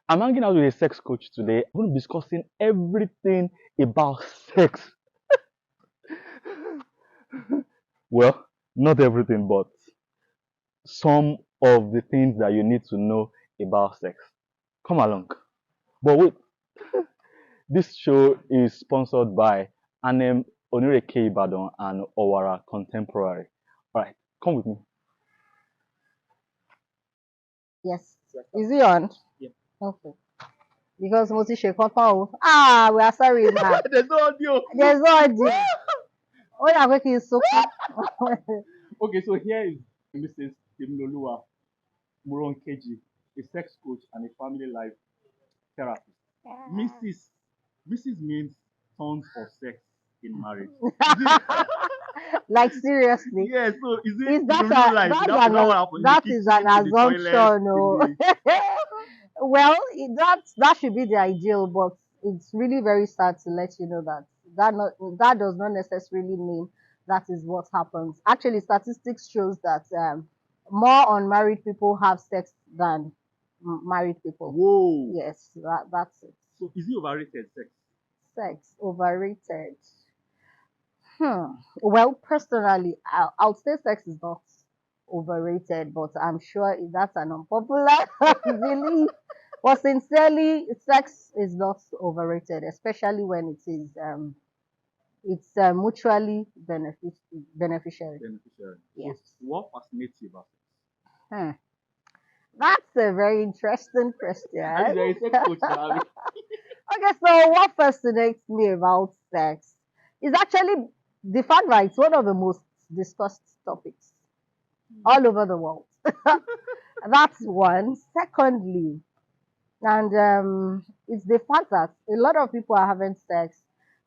I'm hanging out with a sex coach today. I'm going to be discussing everything about sex. Well, not everything, but some of the things that you need to know about sex. Come along. But wait, this show is sponsored by Anem Onireke Ibadan and Owara Contemporary. All right, come with me. Yes. Is he on? Yeah. Okay. Because Moti Shekopa. Ah, we are sorry, man. There's no audio. There's no idea. Oh, yeah, making so. Okay, so here is Mrs. Timlolua Muronkeji, a sex coach and a family life therapist. Mrs. Mrs. means tons of sex in marriage. Like seriously. Yeah, so is it Is in that the real a life? that's Is that an what happened in the that is an kitchen, in the toilet, assumption, no? in the Well, that should be the ideal, but it's really very sad to let you know that that does not necessarily mean that is what happens. Actually, statistics shows that more unmarried people have sex than married people. Whoa. Yes, that's it. So is it overrated sex? Sex overrated. Well, personally, I would say sex is not overrated, but I'm sure that's an unpopular belief. But sincerely, sex is not overrated, especially when it's mutually beneficial. Beneficiary. Yes. So what fascinates you about sex? Hmm. That's a very interesting question. And there is sex coach now. Okay, so what fascinates me about sex is actually the fact that it's one of the most discussed topics all over the world. That's one. Secondly, and it's the fact that a lot of people are having sex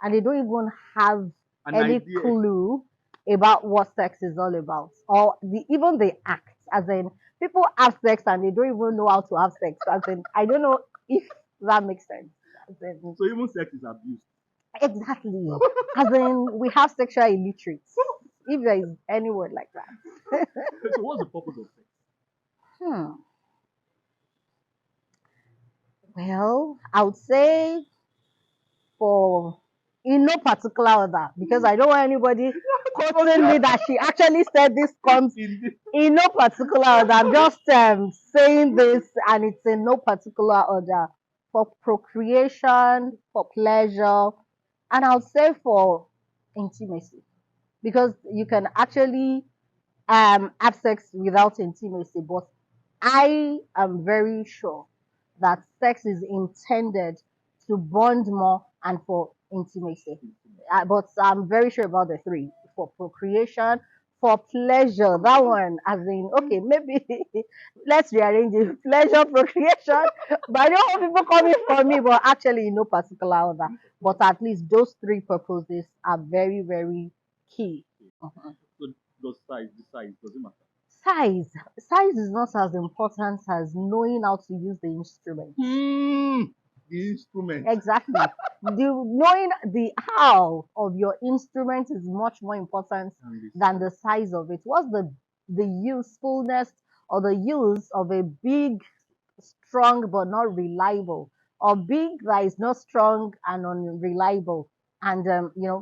and they don't even have An any idea. clue about what sex is all about, or even the act. As in, people have sex and they don't even know how to have sex. As in, I don't know if that makes sense. As in, So even sex is abused. exactly. As in, we have sexual illiterates. If there is any word like that. So what's the purpose of sex? Hmm. Well, I would say for in no particular order because I don't want anybody quoting me that she actually said this comes in no particular order. I'm just saying this and it's in no particular order for procreation, for pleasure, and I'll say for intimacy because you can actually have sex without intimacy, but I am very sure that sex is intended to bond more and for intimacy. But I'm very sure about the three for procreation, for pleasure. That one, as in, okay, maybe let's rearrange it pleasure, procreation. But I don't want people coming for me, but actually, in no particular order. But at least those three purposes are very, very key. Mhm. So the size doesn't matter. Size is not as important as knowing how to use the instrument. The instrument. Exactly. Knowing the how of your instrument is much more important than the size of it. What's the usefulness or the use of a big, strong but not reliable, or big that is not strong and unreliable? And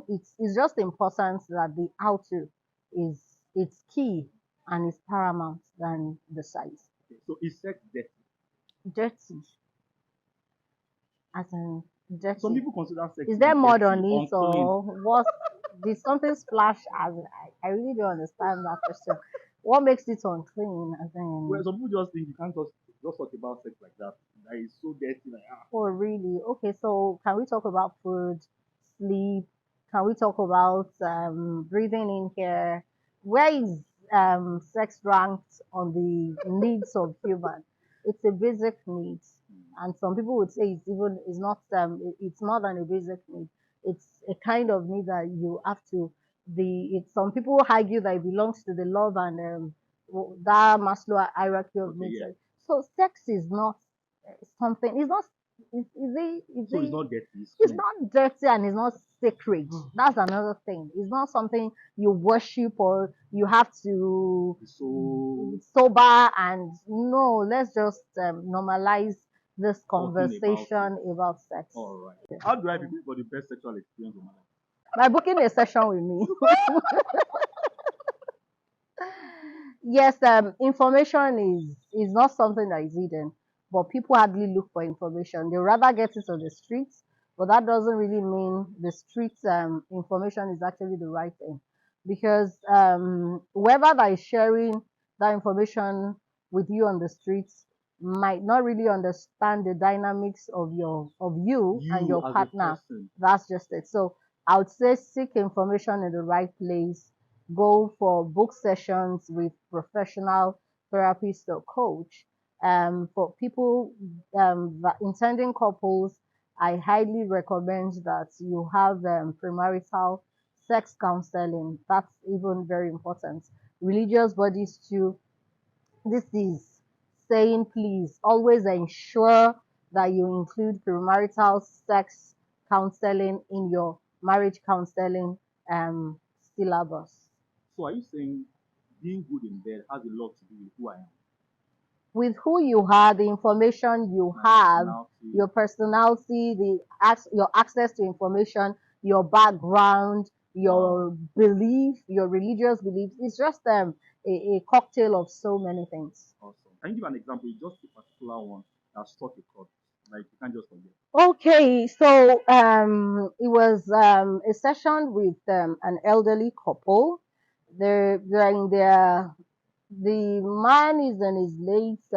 it's just important that the how to is it's key and is paramount than the size. Okay, so is sex dirty? Dirty, as in dirty. Some people consider sex Is to there be mud dirty, on it unclean. or what? Did something splash? I really don't understand that question. What makes it unclean? As Well, in, some people just think you can't just talk about sex like that. That is so dirty, like oh, really? Okay, so can we talk about food, sleep? Can we talk about breathing in here? Where is sex ranked on the needs of human? It's a basic need, and some people would say it's not it's more than a basic need. It's a kind of need that you have to. Some people argue that it belongs to the love and that Maslow hierarchy of okay, needs. yeah. So sex is not something. It's not. Is it? Is So it's it? not dirty. It's It's clean. not dirty and it's not sacred. That's another thing. It's not something you worship or you have to So sober and no. Let's just normalize this Talking about it. conversation about sex. All right. How do I prepare for the best sexual experience of my life? By booking a session with me. Yes, information is not something that is hidden, but people hardly look for information. They rather get it on the streets, but that doesn't really mean the streets information is actually the right thing, because whoever that is sharing that information with you on the streets might not really understand the dynamics of you and You your as a partner. person. That's just it. So I would say seek information in the right place, go for book sessions with professional therapists or coach. For people, intending couples, I highly recommend that you have premarital sex counseling. That's even very important. Religious bodies too. This is saying please always ensure that you include premarital sex counseling in your marriage counseling syllabus. So are you saying being good in bed has a lot to do with who I am? With who you are, the information you have, Personality. your personality, your access to information, your background, your belief, your religious beliefs. It's just a cocktail of so many things. Awesome. Can you give an example? Just a particular one that struck a chord. Like you can't just forget. Okay, so it was a session with an elderly couple. They're in their The man is in his late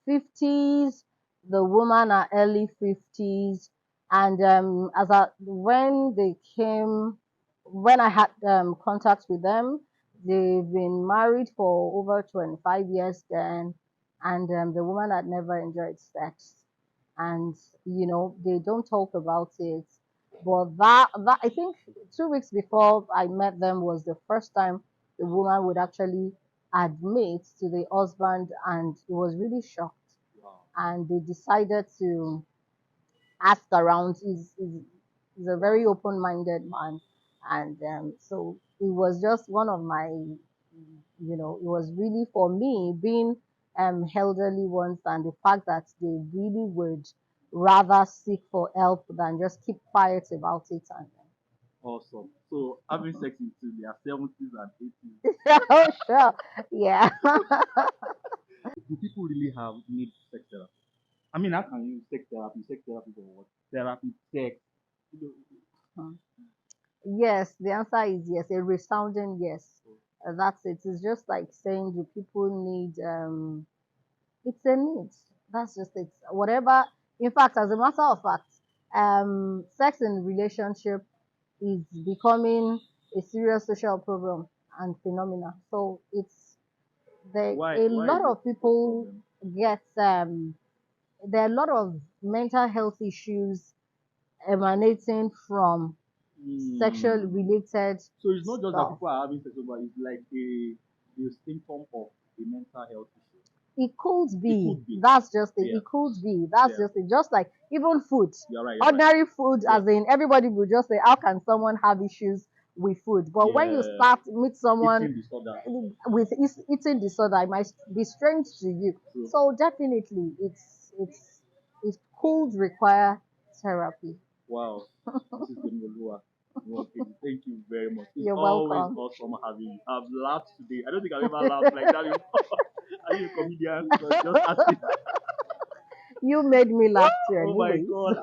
50s, the woman are early 50s, and when I had contact with them, they've been married for over 25 years then, and the woman had never enjoyed sex, and they don't talk about it. But that I think 2 weeks before I met them was the first time the woman would actually admit to the husband, and he was really shocked. Wow. And they decided to ask around. He's a very open-minded man, and so it was just one of my, it was really for me being elderly ones, and the fact that they really would rather seek for help than just keep quiet about it. And Awesome. So having sex into their 70s and 80s. oh, sure, yeah. Do people really have need sex therapy? I mean, how can you sex therapy? Sex therapy for what? Therapy, sex. You Yes, the answer is yes, a resounding yes. That's it. It's just like saying, do people need, it's a need. That's just it. Whatever, in fact, as a matter of fact, sex in relationship is becoming a serious social problem and phenomena. So why? a Why is lot it of a people problem? get, there are a lot of mental health issues emanating from sexual Hmm. related So it's not just that stuff. people are having sex, but it's like a symptom of a mental health issue. It could It be. could be. That's just it. Yeah. It could be. That's Yeah. just it. Just like even food, You're right. You're right. ordinary food, Yeah. as in everybody would just say, how can someone have issues with food? But when you Yeah. start meet someone Eating disorder. with eating disorder, it might be strange to you. True. So definitely, it could require therapy. Wow. This is Gemolua. Thank you very much. It's You're always welcome. awesome having you. I've laughed today. I don't think I've ever laughed like that before. Are you a comedian? But just asking. You made me laugh too, Oh my anyways. god.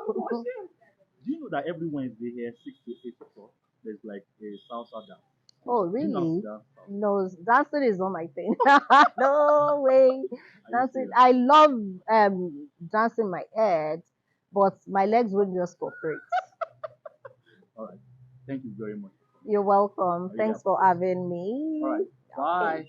Do you know that every Wednesday here, 6 to 8 o'clock, there's like a salsa dance? Oh, Do you know how to really? dance salsa? No, dancing is not my thing. No way. Are you Dancing, serious? I love dancing my head, but my legs wouldn't just cooperate. Alright. Thank you very much. You're welcome. I really Thanks for appreciate it. having me. Alright. Okay. Bye.